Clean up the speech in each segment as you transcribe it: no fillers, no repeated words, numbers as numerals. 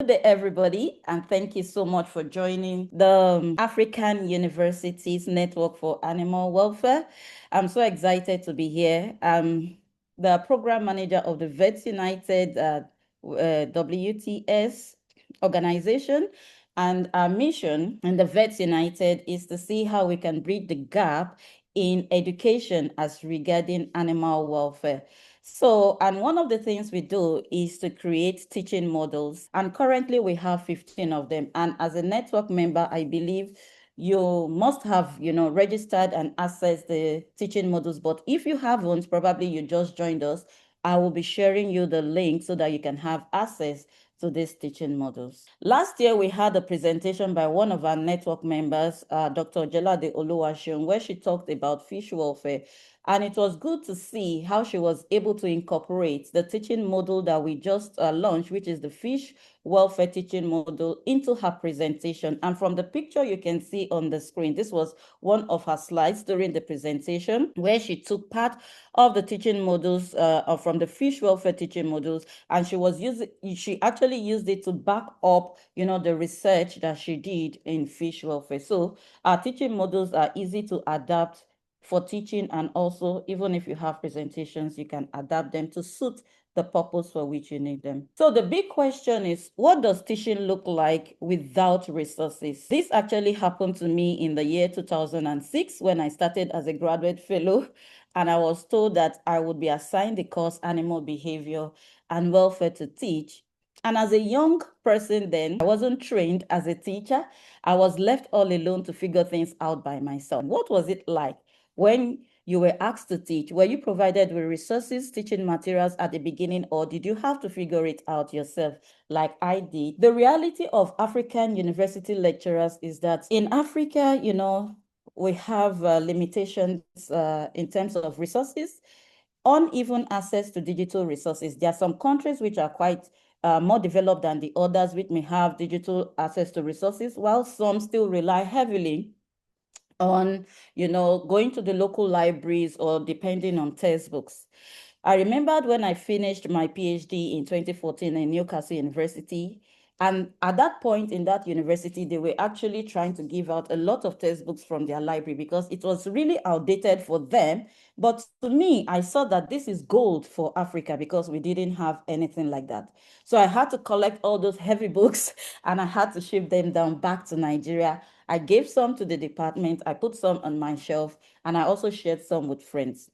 Good day, everybody, and thank you so much for joining the African Universities Network for Animal Welfare. I'm so excited to be here. I'm the program manager of the Vets United WTS organization, and our mission in the Vets United is to see how we can bridge the gap in education as regarding animal welfare. So, and one of the things we do is to create teaching models. And currently we have 15 of them. And as a network member, I believe you must have, registered and accessed the teaching models. But if you haven't, probably you just joined us. I will be sharing you the link so that you can have access to these teaching models. Last year, we had a presentation by one of our network members, Dr. Jelade Oluwaseun, where she talked about fish welfare. And it was good to see how she was able to incorporate the teaching model that we just launched, which is the fish welfare teaching model, into her presentation. And from the picture you can see on the screen, this was one of her slides during the presentation where she took part of the teaching models from the fish welfare teaching models, and she actually used it to back up, the research that she did in fish welfare. So our teaching models are easy to adapt for teaching, and also even if you have presentations, you can adapt them to suit the purpose for which you need them. So the big question is, what does teaching look like without resources? This actually happened to me in the year 2006 when I started as a graduate fellow, and I was told that I would be assigned the course Animal Behavior and Welfare to teach. And as a young person then, I wasn't trained as a teacher. I was left all alone to figure things out by myself. What was it like when you were asked to teach? Were you provided with resources, teaching materials at the beginning, or did you have to figure it out yourself like I did? The reality of African university lecturers is that in Africa, we have limitations in terms of resources, uneven access to digital resources. There are some countries which are quite more developed than the others, which may have digital access to resources, while some still rely heavily on, going to the local libraries or depending on textbooks. I remembered when I finished my PhD in 2014 in Newcastle University. And at that point in that university, they were actually trying to give out a lot of textbooks from their library because it was really outdated for them. But to me, I saw that this is gold for Africa because we didn't have anything like that. So I had to collect all those heavy books and I had to ship them down back to Nigeria. I gave some to the department, I put some on my shelf, and I also shared some with friends.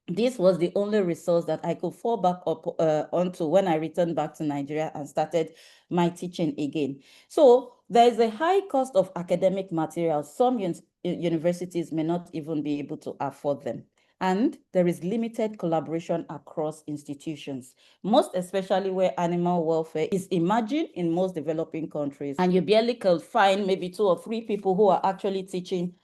This was the only resource that I could fall back up onto when I returned back to Nigeria and started my teaching again. So there is a high cost of academic materials. Some universities may not even be able to afford them. And there is limited collaboration across institutions, most especially where animal welfare is emerging in most developing countries. And you barely can find maybe 2 or 3 people who are actually teaching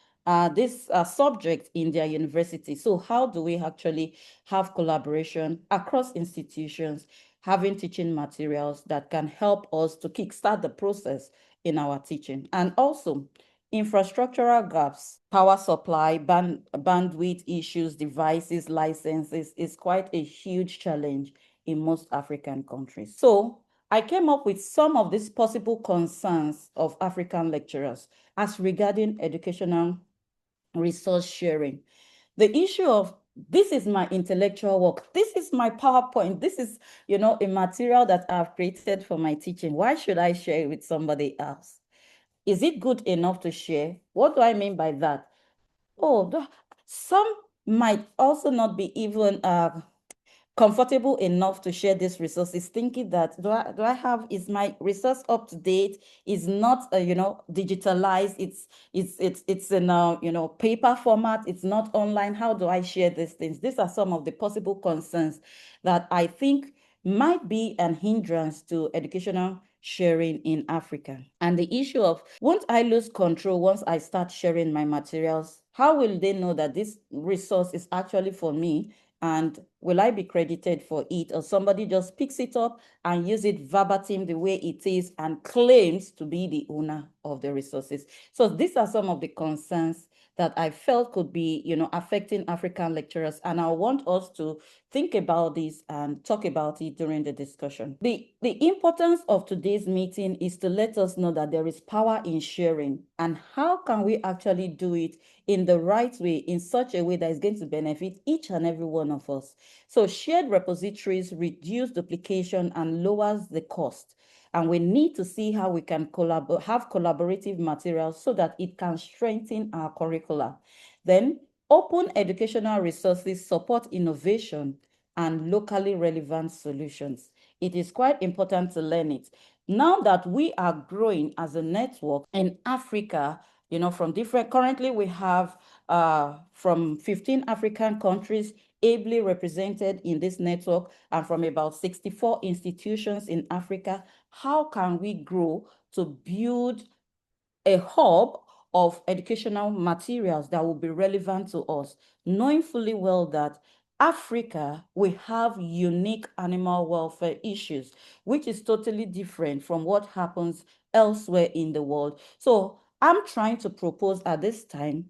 this subject in their university. So how do we actually have collaboration across institutions, having teaching materials that can help us to kickstart the process in our teaching? And also infrastructural gaps, power supply, bandwidth issues, devices, licenses is quite a huge challenge in most African countries. So I came up with some of these possible concerns of African lecturers as regarding educational resource sharing. The issue of, this is my intellectual work, this is my PowerPoint, this is, a material that I've created for my teaching. Why should I share it with somebody else? Is it good enough to share? What do I mean by that? Oh, some might also not be even comfortable enough to share these resources, thinking that do I have, is my resource up to date? Is not digitalized, it's in a paper format, it's not online. How do I share these things? These are some of the possible concerns that I think might be an hindrance to educational sharing in Africa. And the issue of, won't I lose control once I start sharing my materials? How will they know that this resource is actually for me? And will I be credited for it, or somebody just picks it up and use it verbatim the way it is and claims to be the owner of the resources? So these are some of the concerns that I felt could be, affecting African lecturers. And I want us to think about this and talk about it during the discussion. The importance of today's meeting is to let us know that there is power in sharing, and how can we actually do it in the right way, in such a way that is going to benefit each and every one of us. So shared repositories reduce duplication and lowers the cost. And we need to see how we can have collaborative materials so that it can strengthen our curricula. Then, open educational resources support innovation and locally relevant solutions. It is quite important to learn it. Now that we are growing as a network in Africa, from different, currently we have from 15 African countries ably represented in this network, and from about 64 institutions in Africa. How can we grow to build a hub of educational materials that will be relevant to us, knowing fully well that Africa, we have unique animal welfare issues, which is totally different from what happens elsewhere in the world. So I'm trying to propose at this time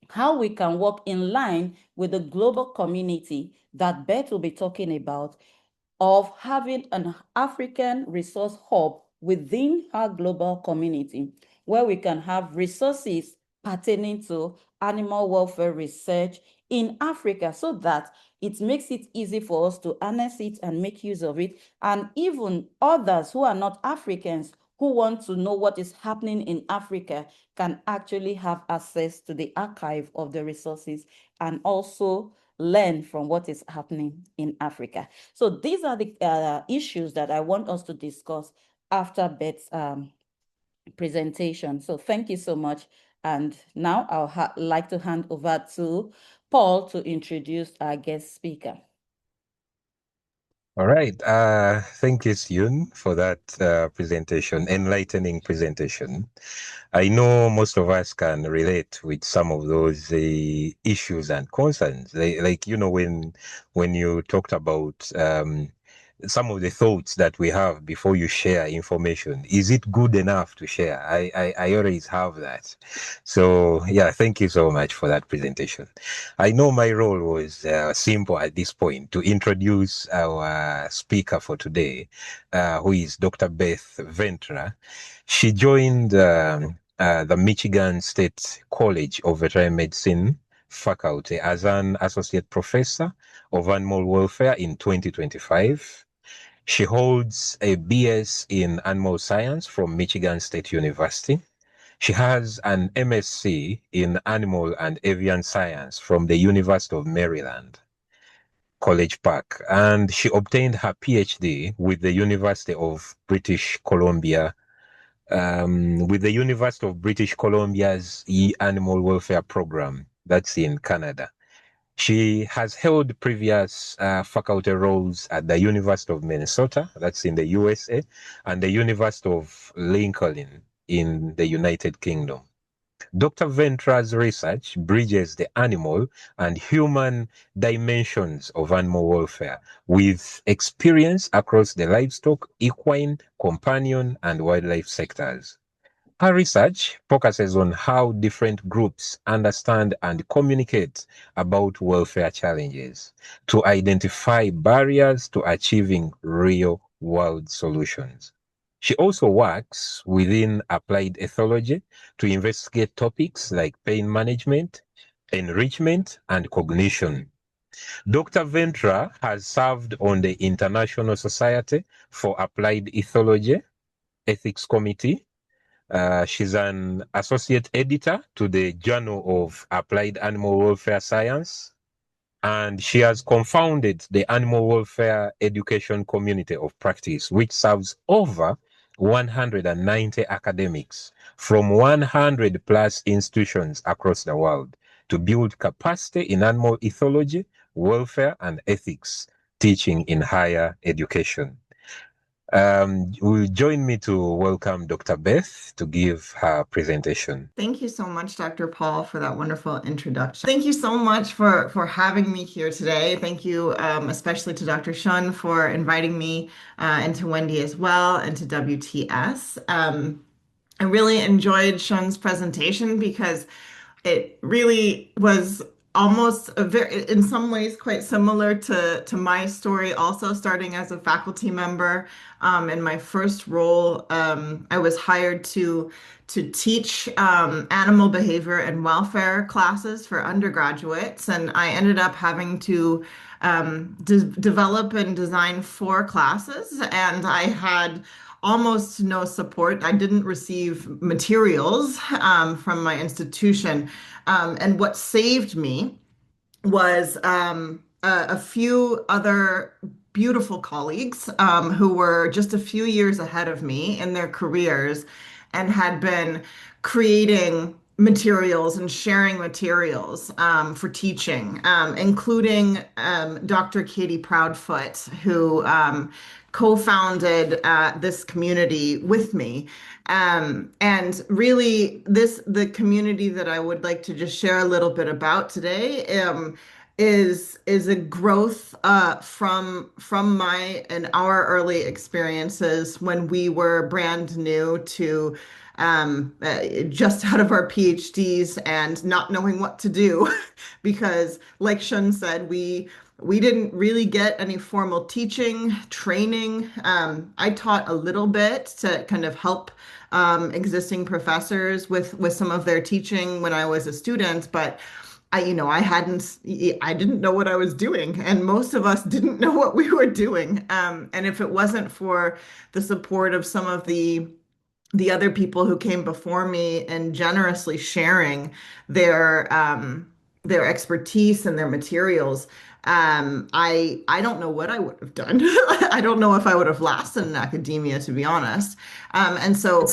how we can work in line with the global community that Beth will be talking about, of having an African resource hub within our global community, where we can have resources pertaining to animal welfare research in Africa, so that it makes it easy for us to harness it and make use of it. And even others who are not Africans who want to know what is happening in Africa can actually have access to the archive of the resources and also learn from what is happening in Africa. So these are the issues that I want us to discuss after Beth's presentation. So thank you so much. And now I'll like to hand over to Paul to introduce our guest speaker. All right. Thank you, Yun, for that presentation, enlightening presentation. I know most of us can relate with some of those issues and concerns. Like, when you talked about some of the thoughts that we have before you share information. Is it good enough to share? I always have that. So yeah, thank you so much for that presentation. I know my role was simple at this point, to introduce our speaker for today, who is Dr. Beth Ventra. She joined the Michigan State College of Veterinary Medicine faculty as an associate professor of animal welfare in 2025. She holds a BS in animal science from Michigan State University. She has an MSc in animal and avian science from the University of Maryland, College Park, and she obtained her PhD with the University of British Columbia, Columbia's Animal Welfare Program. That's in Canada. She has held previous faculty roles at the University of Minnesota, that's in the USA, and the University of Lincoln in the United Kingdom. Dr. Ventra's research bridges the animal and human dimensions of animal welfare with experience across the livestock, equine, companion, and wildlife sectors. Her research focuses on how different groups understand and communicate about welfare challenges to identify barriers to achieving real-world solutions. She also works within applied ethology to investigate topics like pain management, enrichment, and cognition. Dr. Ventra has served on the International Society for Applied Ethology Ethics Committee. She's an associate editor to the Journal of Applied Animal Welfare Science, and she has confounded the Animal Welfare Education Community of Practice, which serves over 190 academics from 100 plus institutions across the world to build capacity in animal ethology, welfare, and ethics teaching in higher education. Will join me to welcome Dr. Beth to give her presentation. Thank you so much, Dr. Paul, for that wonderful introduction. Thank you so much for having me here today. Thank you especially to Dr. Shun for inviting me, and to Wendy as well, and to WTS. I really enjoyed Shun's presentation because It really was almost a very, in some ways, quite similar to my story. Also, starting as a faculty member, in my first role, I was hired to teach animal behavior and welfare classes for undergraduates, and I ended up having to develop and design four classes, and I had almost no support. I didn't receive materials from my institution. And what saved me was a few other beautiful colleagues who were just a few years ahead of me in their careers and had been creating materials and sharing materials for teaching, including Dr. Katie Proudfoot, who co-founded this community with me. And really, the community that I would like to just share a little bit about today is a growth from my and our early experiences when we were brand new to just out of our PhDs and not knowing what to do, because, like Shun said, we didn't really get any formal teaching, training. I taught a little bit to kind of help existing professors with some of their teaching when I was a student, but I didn't know what I was doing, and most of us didn't know what we were doing. And if it wasn't for the support of some of the other people who came before me and generously sharing their expertise and their materials, I don't know what I would have done. I don't know if I would have lasted in academia, to be honest. And so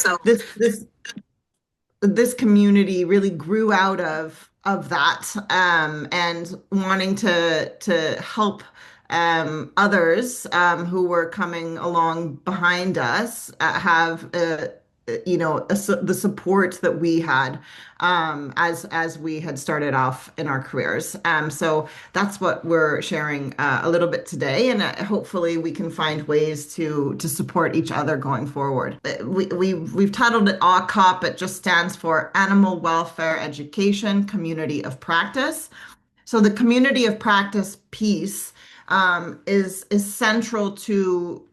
this community really grew out of that, and wanting to help others who were coming along behind us have the support that we had as we had started off in our careers. So that's what we're sharing a little bit today, and hopefully we can find ways to support each other going forward. We've titled it AWCOP. It just stands for Animal Welfare Education Community of Practice. So the community of practice piece is central to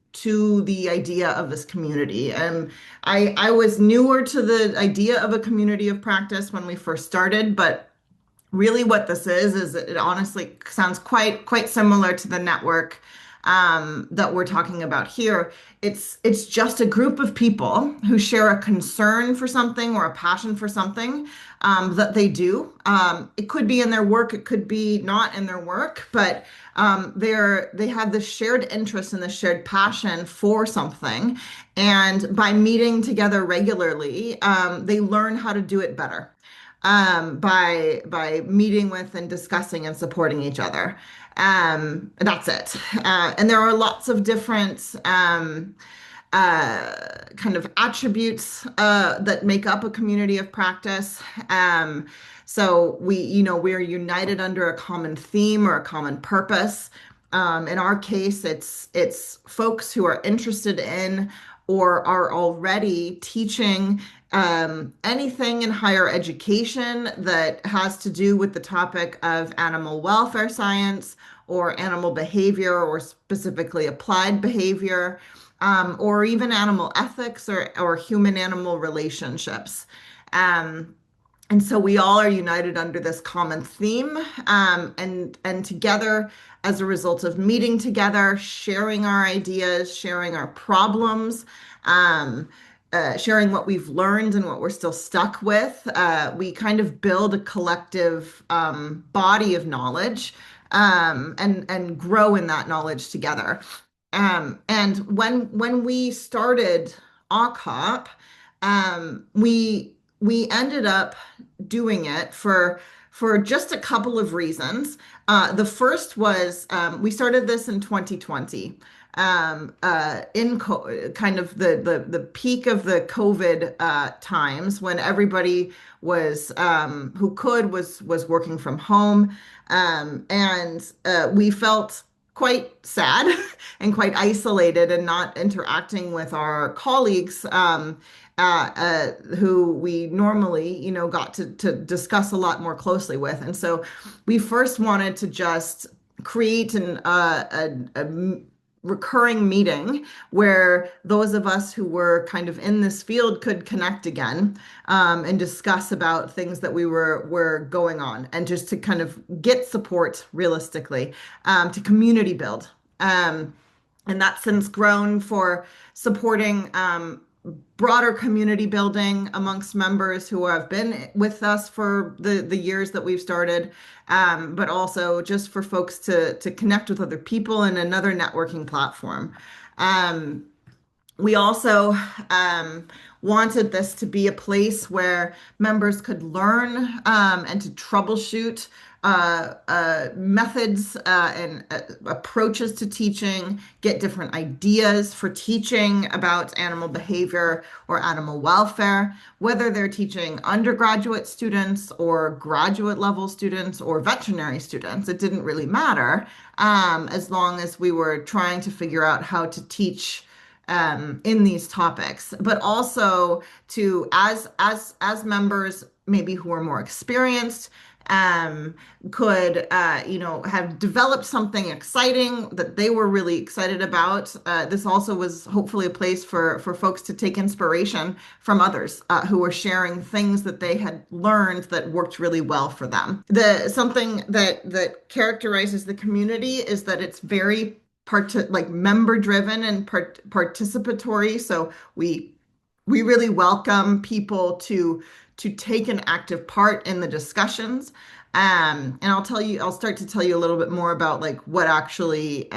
the idea of this community. And I was newer to the idea of a community of practice when we first started, but really what this is it honestly sounds quite similar to the network that we're talking about here. It's just a group of people who share a concern for something or a passion for something that they do. It could be in their work, it could be not in their work, but they have this shared interest and this shared passion for something. And by meeting together regularly, they learn how to do it better by meeting with and discussing and supporting each other. That's it. And there are lots of different kind of attributes that make up a community of practice. So we're united under a common theme or a common purpose. In our case, it's folks who are interested in or are already teaching anything in higher education that has to do with the topic of animal welfare science or animal behavior or specifically applied behavior, or even animal ethics or human-animal relationships. Um, and so we all are united under this common theme, and together, as a result of meeting together, sharing our ideas, sharing our problems, sharing what we've learned and what we're still stuck with, we kind of build a collective body of knowledge, and grow in that knowledge together. And when we started AWCOP, we ended up doing it for just a couple of reasons. The first was we started this in 2020, kind of the peak of the COVID times when everybody was who could was working from home, and we felt quite sad and quite isolated and not interacting with our colleagues who we normally, got to discuss a lot more closely with. And so we first wanted to just create a recurring meeting where those of us who were kind of in this field could connect again, and discuss about things that we were going on, and just to kind of get support realistically, to community build. And that's since grown for supporting broader community building amongst members who have been with us for the years that we've started, but also just for folks to connect with other people in another networking platform. We also wanted this to be a place where members could learn and to troubleshoot methods and approaches to teaching, get different ideas for teaching about animal behavior or animal welfare, whether they're teaching undergraduate students or graduate level students or veterinary students. It didn't really matter, as long as we were trying to figure out how to teach in these topics, but also to as members maybe who are more experienced could have developed something exciting that they were really excited about. This also was hopefully a place for folks to take inspiration from others who were sharing things that they had learned that worked really well for them. Something that characterizes the community is that it's very member driven and participatory. So we really welcome people to take an active part in the discussions. And I'll start to tell you a little bit more about like what actually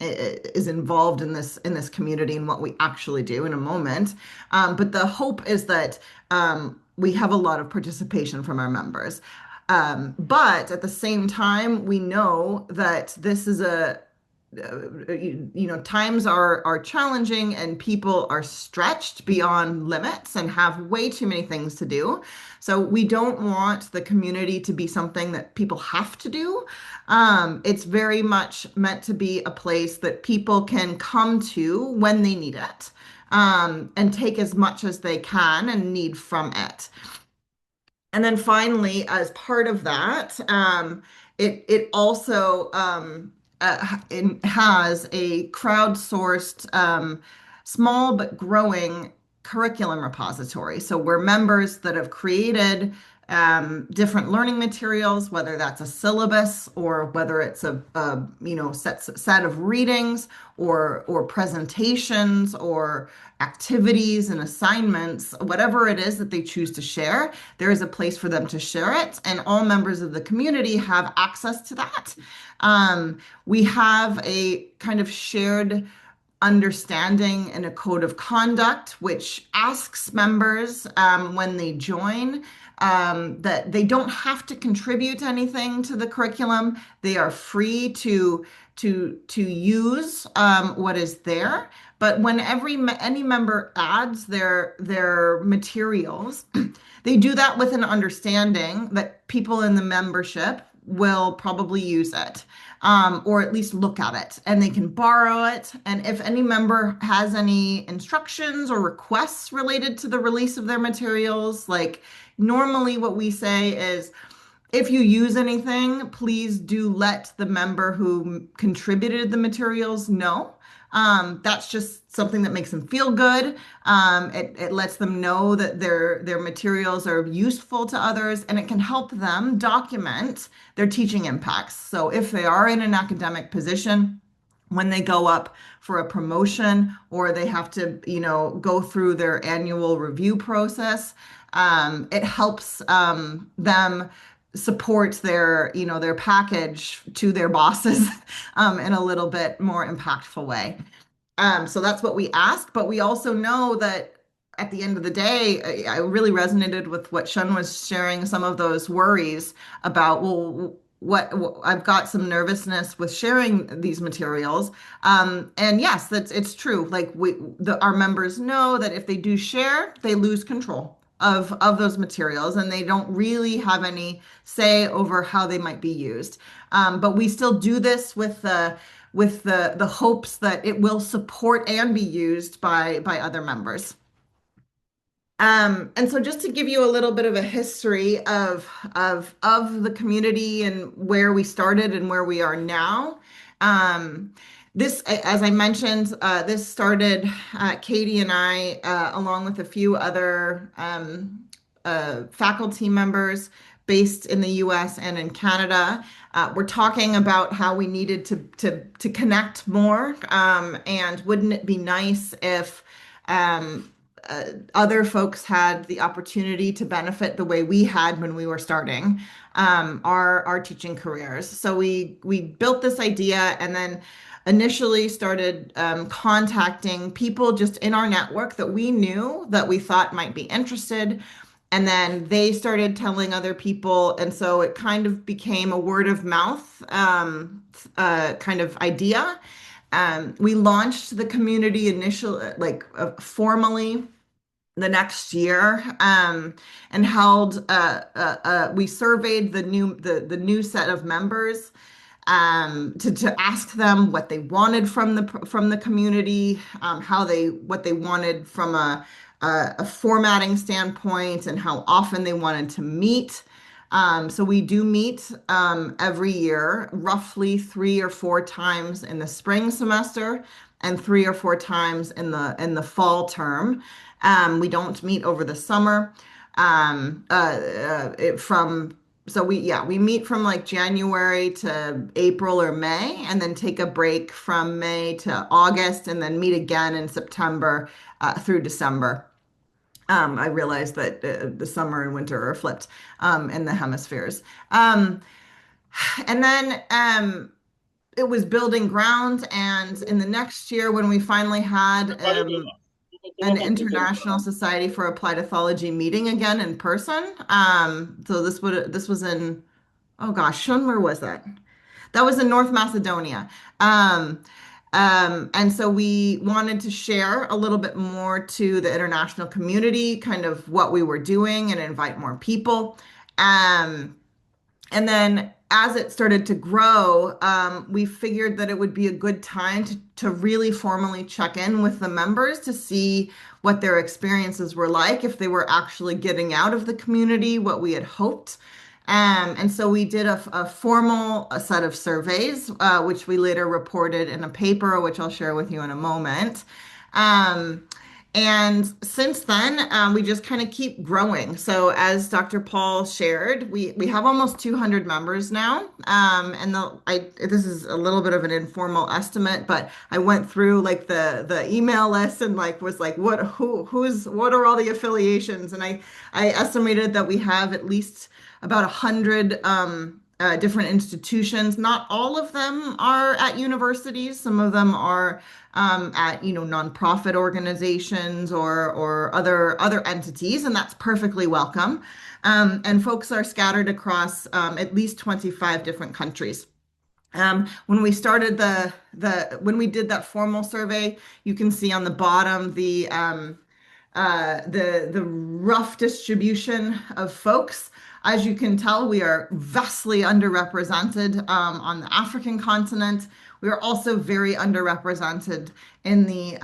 is involved in this community and what we actually do in a moment. But the hope is that we have a lot of participation from our members. But at the same time, we know that this is times are challenging and people are stretched beyond limits and have way too many things to do. So we don't want the community to be something that people have to do. It's very much meant to be a place that people can come to when they need it, and take as much as they can and need from it. And then finally, as part of that, it also it has a crowdsourced, small but growing curriculum repository. So we're members that have created different learning materials, whether that's a syllabus or whether it's a set of readings or presentations or activities and assignments, whatever it is that they choose to share, there is a place for them to share it, and all members of the community have access to that. We have a kind of shared understanding and a code of conduct, which asks members when they join that they don't have to contribute anything to the curriculum. They are free to use what is there. But when any member adds their materials, they do that with an understanding that people in the membership will probably use it, or at least look at it, and they can borrow it. And if any member has any instructions or requests related to the release of their materials, like normally what we say is, if you use anything, please do let the member who contributed the materials know. That's just something that makes them feel good. It lets them know that their materials are useful to others, and it can help them document their teaching impacts. So if they are in an academic position, when they go up for a promotion or they have to, go through their annual review process, it helps them support their package to their bosses in a little bit more impactful way. So that's what we ask, but we also know that at the end of the day, I really resonated with what Shun was sharing, some of those worries about, well, what I've got some nervousness with sharing these materials. And yes, it's true. Like our members know that if they do share, they lose control of those materials, and they don't really have any say over how they might be used. But we still do this with with the hopes that it will support and be used by other members. And so just to give you a little bit of a history of the community and where we started and where we are now. This, as I mentioned, this started Katie and I, along with a few other faculty members based in the US and in Canada. We're talking about how we needed to connect more, and wouldn't it be nice if other folks had the opportunity to benefit the way we had when we were starting our teaching careers. So we built this idea and then initially started contacting people just in our network that we knew that we thought might be interested. And then they started telling other people. And so it kind of became a word of mouth kind of idea. We launched the community formally the next year, and held we surveyed the new set of members, to ask them what they wanted from the community, what they wanted from a formatting standpoint, and how often they wanted to meet. So we do meet every year, roughly 3 or 4 times in the spring semester and 3 or 4 times in the fall term. We don't meet over the summer. We meet from like January to April or May, and then take a break from May to August, and then meet again in September through December. I realize that the summer and winter are flipped in the hemispheres. And then it was building ground, and in the next year, when we finally had an International Society for Applied Ethology meeting again in person. So this was in, oh gosh, Shun, where was that? That was in North Macedonia. And so we wanted to share a little bit more to the international community, kind of what we were doing, and invite more people. And then as it started to grow, we figured that it would be a good time to really formally check in with the members to see what their experiences were like, if they were actually getting out of the community what we had hoped. And so we did a formal set of surveys, which we later reported in a paper, which I'll share with you in a moment. And since then, we just kind of keep growing. So as Dr. Paul shared, we have almost 200 members now. This is a little bit of an informal estimate, but I went through like the email list and like was like, what are all the affiliations? And I estimated that we have at least about 100 different institutions. Not all of them are at universities. Some of them are at nonprofit organizations or other entities, and that's perfectly welcome. And folks are scattered across at least 25 different countries. When we started when we did that formal survey, you can see on the bottom the rough distribution of folks. As you can tell, we are vastly underrepresented on the African continent. We are also very underrepresented in the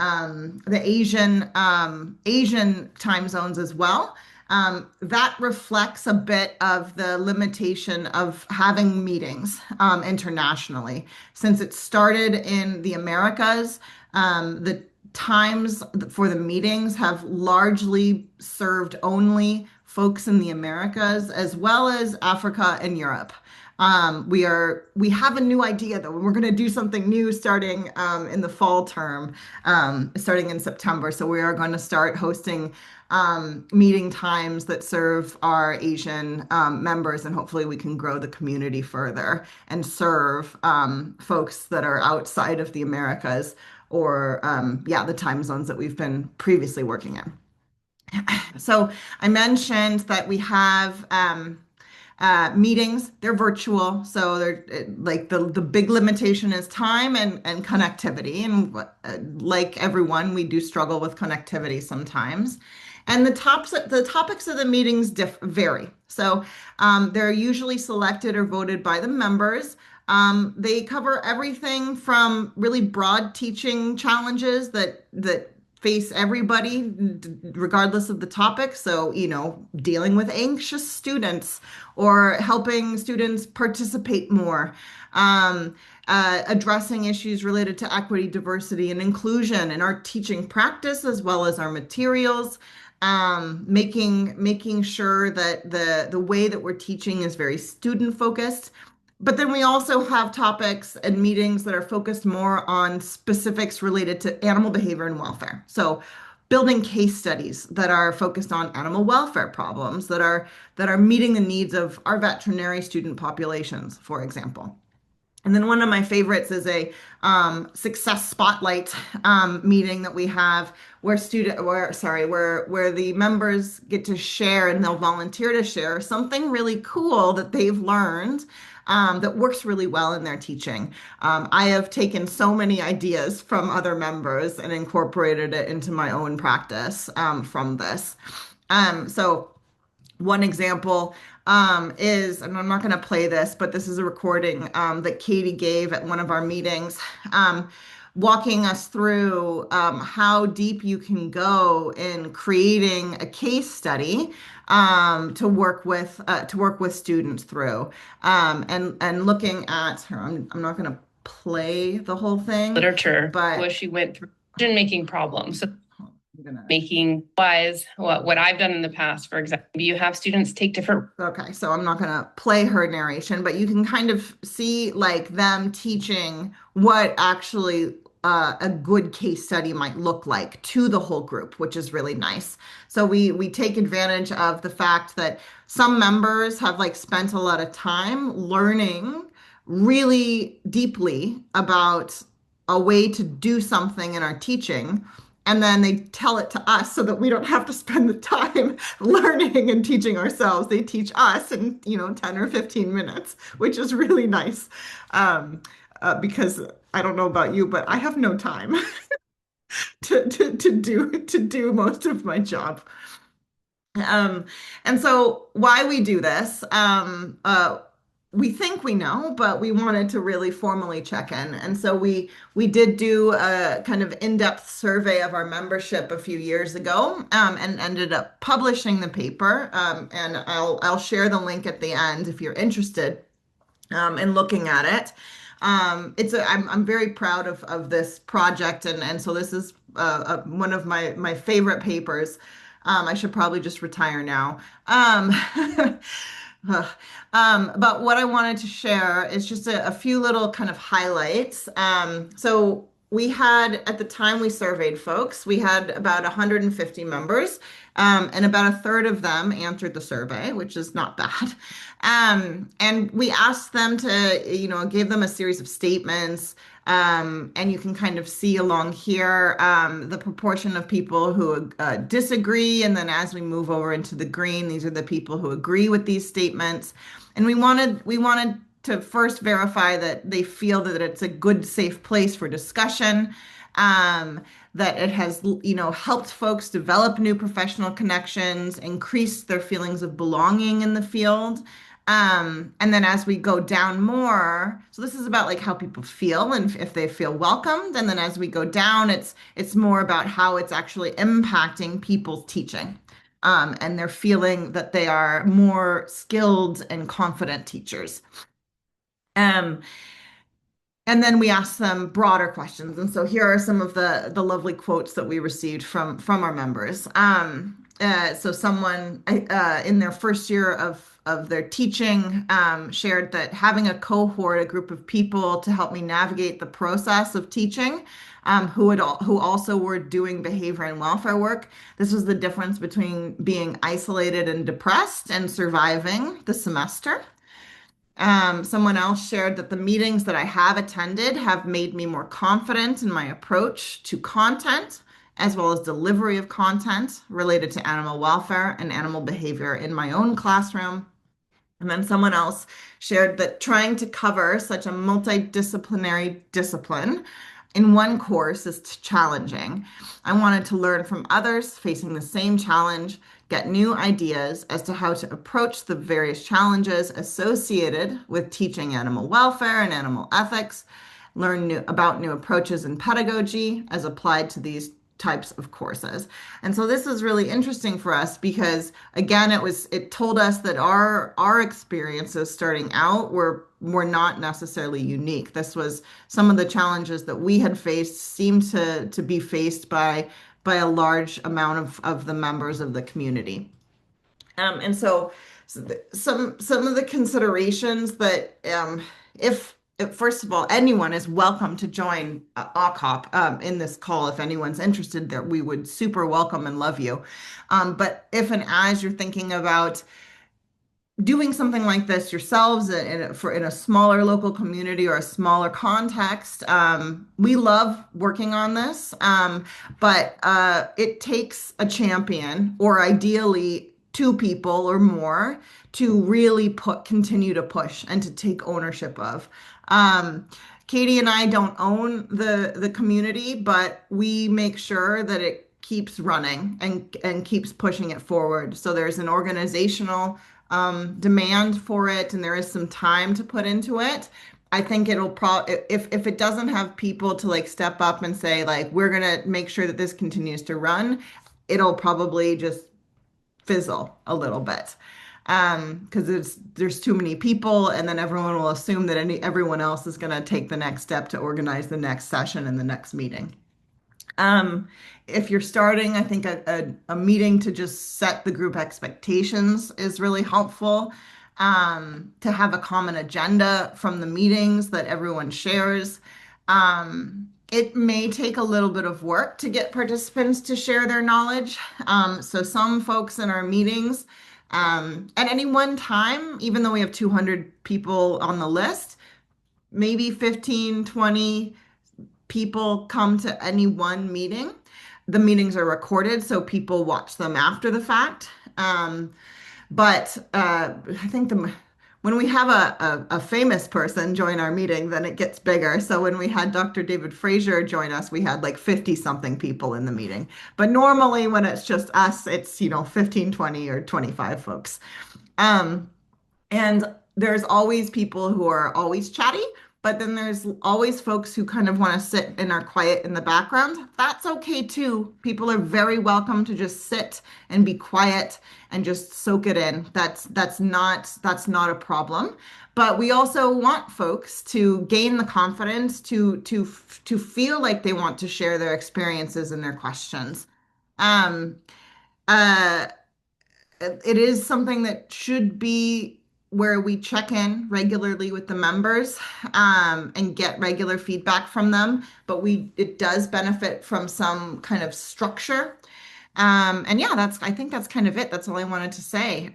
Asian time zones as well. That reflects a bit of the limitation of having meetings internationally. Since it started in the Americas, the times for the meetings have largely served only folks in the Americas, as well as Africa and Europe. We have a new idea though. We're going to do something new starting in the fall term, starting in September. So we are going to start hosting meeting times that serve our Asian members, and hopefully we can grow the community further and serve folks that are outside of the Americas, or the time zones that we've been previously working in. So I mentioned that we have meetings. They're virtual, so they're like the big limitation is time and connectivity. And like everyone, we do struggle with connectivity sometimes. And the topics of the meetings vary. So they're usually selected or voted by the members. They cover everything from really broad teaching challenges that face everybody, regardless of the topic. So, dealing with anxious students or helping students participate more. Addressing issues related to equity, diversity, and inclusion in our teaching practice as well as our materials. Making sure that the way that we're teaching is very student focused. But then we also have topics and meetings that are focused more on specifics related to animal behavior and welfare. So building case studies that are focused on animal welfare problems that are meeting the needs of our veterinary student populations, for example. And then one of my favorites is a success spotlight meeting that we have where the members get to share and they'll volunteer to share something really cool that they've learned that works really well in their teaching. I have taken so many ideas from other members and incorporated it into my own practice from this. So one example is, and I'm not going to play this, but this is a recording that Katie gave at one of our meetings, walking us through how deep you can go in creating a case study to work with students through, and looking at her. I'm not going to play the whole thing. Literature, but what she went through, making problems. So making wise what I've done in the past, for example, you have students take different. Okay, so I'm not going to play her narration, but you can kind of see like them teaching what actually a good case study might look like to the whole group, which is really nice. So we take advantage of the fact that some members have like spent a lot of time learning really deeply about a way to do something in our teaching. And then they tell it to us so that we don't have to spend the time learning and teaching ourselves. They teach us in, 10 or 15 minutes, which is really nice. Because I don't know about you, but I have no time to do most of my job. And so why we do this, we think we know, but we wanted to really formally check in. And so we did do a kind of in-depth survey of our membership a few years ago, and ended up publishing the paper. And I'll share the link at the end if you're interested in looking at it. I'm very proud of this project, and so this is one of my favorite papers. I should probably just retire now. But what I wanted to share is just a few little kind of highlights. So we had, at the time we surveyed folks, we had about 150 members, and about a third of them answered the survey, which is not bad. And we asked them to, gave them a series of statements. And you can kind of see along here the proportion of people who disagree. And then as we move over into the green, these are the people who agree with these statements. And we wanted to first verify that they feel that it's a good, safe place for discussion, that it has, helped folks develop new professional connections, increase their feelings of belonging in the field. And then as we go down more, so this is about like how people feel and if they feel welcomed. And then as we go down, it's more about how it's actually impacting people's teaching. And they're feeling that they are more skilled and confident teachers. And then we asked them broader questions. And so here are some of the lovely quotes that we received from our members. So someone in their first year of their teaching shared that having a cohort, a group of people to help me navigate the process of teaching, who also were doing behavior and welfare work. This was the difference between being isolated and depressed and surviving the semester. Someone else shared that the meetings that I have attended have made me more confident in my approach to content, as well as delivery of content related to animal welfare and animal behavior in my own classroom. And then someone else shared that trying to cover such a multidisciplinary discipline in one course is challenging. I wanted to learn from others facing the same challenge, get new ideas as to how to approach the various challenges associated with teaching animal welfare and animal ethics, learn about new approaches in pedagogy as applied to these types of courses. And so this is really interesting for us because again it told us that our experiences starting out were not necessarily unique. This was some of the challenges that we had faced seemed to be faced by a large amount of the members of the community. And so some of the considerations that if first of all, anyone is welcome to join AWCOP in this call. If anyone's interested, that we would super welcome and love you. But if and as you're thinking about doing something like this yourselves in a smaller local community or a smaller context, we love working on this, but it takes a champion or ideally two people or more to really continue to push and to take ownership of. Katie and I don't own the community, but we make sure that it keeps running and keeps pushing it forward. So there's an organizational demand for it, and there is some time to put into it. I think it'll if it doesn't have people to like step up and say like we're gonna make sure that this continues to run, it'll probably just fizzle a little bit because there's too many people, and then everyone will assume that everyone else is going to take the next step to organize the next session and the next meeting. If you're starting, I think a meeting to just set the group expectations is really helpful. To have a common agenda from the meetings that everyone shares. It may take a little bit of work to get participants to share their knowledge. So some folks in our meetings, at any one time, even though we have 200 people on the list, maybe 15, 20 people come to any one meeting. The meetings are recorded, so people watch them after the fact. But I think when we have a famous person join our meeting, then it gets bigger. So when we had Dr. David Frazier join us, we had like 50 something people in the meeting. But normally when it's just us, it's, 15, 20 or 25 folks. And there's always people who are always chatty, but then there's always folks who kind of want to sit and are quiet in the background. That's okay too. People are very welcome to just sit and be quiet and just soak it in. That's not a problem. But we also want folks to gain the confidence to feel like they want to share their experiences and their questions. It is something that should be where we check in regularly with the members and get regular feedback from them, but it does benefit from some kind of structure. And yeah, I think that's kind of it. That's all I wanted to say.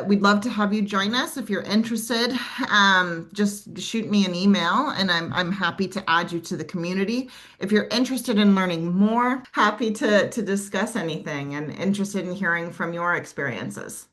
We'd love to have you join us if you're interested. Just shoot me an email and I'm happy to add you to the community. If you're interested in learning more, happy to discuss anything and interested in hearing from your experiences.